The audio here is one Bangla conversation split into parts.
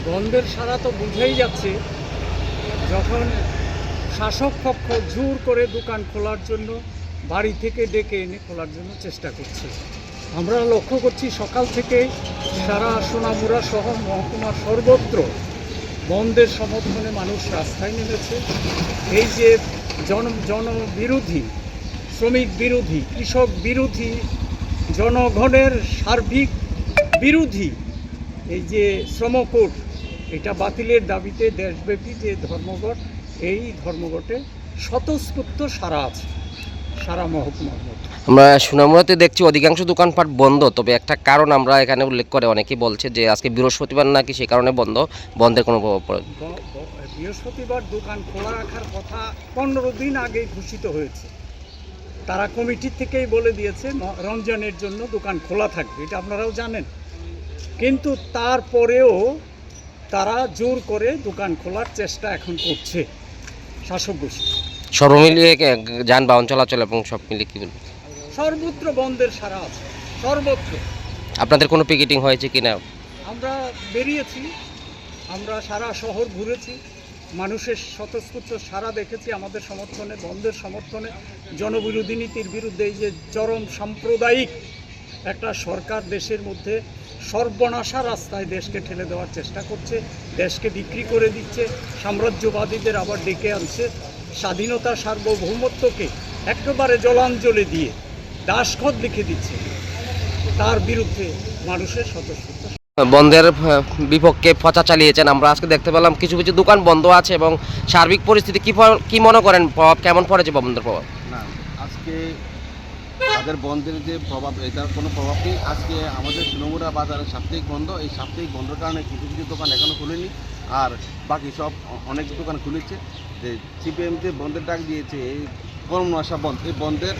বন্ধের সারা তো বুঝেই যাচ্ছে, যখন শাসক পক্ষ জোর করে দোকান খোলার জন্য বাড়ি থেকে ডেকে এনে খোলার জন্য চেষ্টা করছে। আমরা লক্ষ্য করছি সকাল থেকে সারা সোনামুড়া সহ মহকুমার সর্বত্র বন্ধের সমর্থনে মানুষ রাস্তায় নেমেছে। এই যে জনবিরোধী, শ্রমিক বিরোধী, কৃষক বিরোধী, জনগণের সার্বিক বিরোধী এই যে শ্রমকোড, এটা বাতিলের দাবিতে দেশব্যাপী যে ধর্মঘট, এই ধর্মঘটে স্বতঃস্ফূর্ত সারা আছে সারা মহকুমার মধ্যে। আমরা সোনামুড়াতে দেখছি অধিকাংশ দোকানপাট বন্ধ, তবে একটা কারণ আমরা এখানে উল্লেখ করে অনেকেই বলছে যে আজকে বৃহস্পতিবার নাকি সে কারণে বন্ধের কোনো প্রভাব পড়ে। বৃহস্পতিবার দোকান খোলা রাখার কথা 15 দিন আগেই ঘোষিত হয়েছে। তারা কমিটি থেকেই বলে দিয়েছে রমজানের জন্য দোকান খোলা থাকবে, এটা আপনারাও জানেন। কিন্তু তারপরেও তারা জোর করে দোকান খোলার চেষ্টা এখন করছে শাসক গোষ্ঠী। সর্বমিলিয়ে যানবাহন চলাচল এবং সব মিলিয়ে কী বলবেন? সর্বত্র বন্ধের সারা আছে, সর্বত্র। আপনাদের কোনো পিকেটিং হয়েছে কি না? আমরা বেরিয়েছি, আমরা সারা শহর ঘুরেছি, মানুষের স্বতঃস্ফূর্ত সারা দেখেছি আমাদের সমর্থনে, বন্ধের সমর্থনে। জনবিরোধী নীতির বিরুদ্ধে এই যে চরম সাম্প্রদায়িক একটা সরকার দেশের মধ্যে সর্বনাশা রাস্তায় দেশকে ঠেলে দেওয়ার চেষ্টা করছে, দেশকে বিক্রি করে দিচ্ছে, সাম্রাজ্যবাদীদের আবার ডেকে আনছে, স্বাধীনতা সার্বভৌমত্বকে একেবারে জলাঞ্জলি দিয়ে দাসখত লিখে দিচ্ছে। তার বিরুদ্ধে মানুষের স্বতঃস্ফূর্ত বন্ধের বিপক্ষে প্রচার চালিয়েছেন। আমরা আজকে দেখতে পেলাম কিছু কিছু দোকান বন্ধ আছে এবং সার্বিক পরিস্থিতি কি মনে করেন, প্রভাব কেমন পড়েছে বন্ধের প্রভাব? না, আজকে তাদের বন্ধের যে প্রভাব, এটার কোনো প্রভাব নেই। আজকে আমাদের সোনামুড়া বাজারে সাপ্তাহিক বন্ধ, এই সাপ্তাহিক বন্ধের কারণে কিছু কিছু দোকান এখনও খুলেনি, আর বাকি সব অনেক দোকান খুলেছে। যে সিপিএম যে বন্ধের ডাক দিয়েছে, এই কর্মনাশা বন্ধ, এই বন্ধের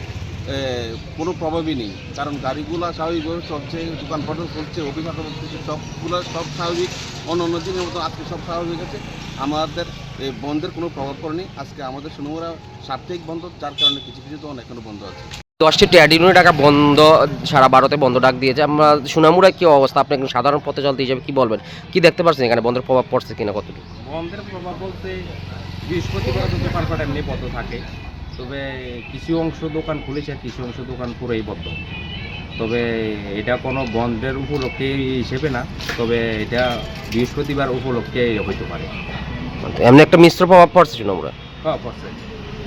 কোনো প্রভাবই নেই, কারণ গাড়িগুলো স্বাভাবিকভাবে চলছে, দোকানপাট চলছে, অভিভাবক চলছে, সবগুলো সব স্বাভাবিক, অন্য দিনের মতো আজকে সব স্বাভাবিক আছে। আমাদের এই বন্ধের কোনো প্রভাব পড়েনি। আজকে আমাদের সোনামুড়া সাপ্তাহিক বন্ধ, যার কারণে কিছু কিছু দোকান এখনও বন্ধ আছে। 10টি ট্রেড ইউনিয়ন টাকা বন্ধ, সারা ভারতে বন্ধ ডাক দিয়েছে। আমরা সোনামুড়ায় কী অবস্থা, আপনি একজন সাধারণ পথে চলতে হিসেবে কী বলবেন, কি দেখতে পাচ্ছেন এখানে বন্ধের প্রভাব পড়ছে কিনা কতটুকু? বন্ধের প্রভাব বলতে বৃহস্পতিবার তো দোকানপাট এমনি বন্ধ থাকে, তবে কিছু অংশ দোকান খুলেছে, কিছু অংশ দোকান পুরোই বন্ধ। তবে এটা কোনো বন্ধের উপলক্ষে হিসেবে না, তবে এটা বৃহস্পতিবার উপলক্ষে হইতে পারে। এমনি একটা মিশ্র প্রভাব পড়ছে সোনামুড়া। হ্যাঁ, পড়ছে।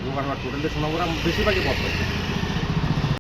দোকানপাট টোটালি সোনামুড়া বেশিরভাগই বন্ধ।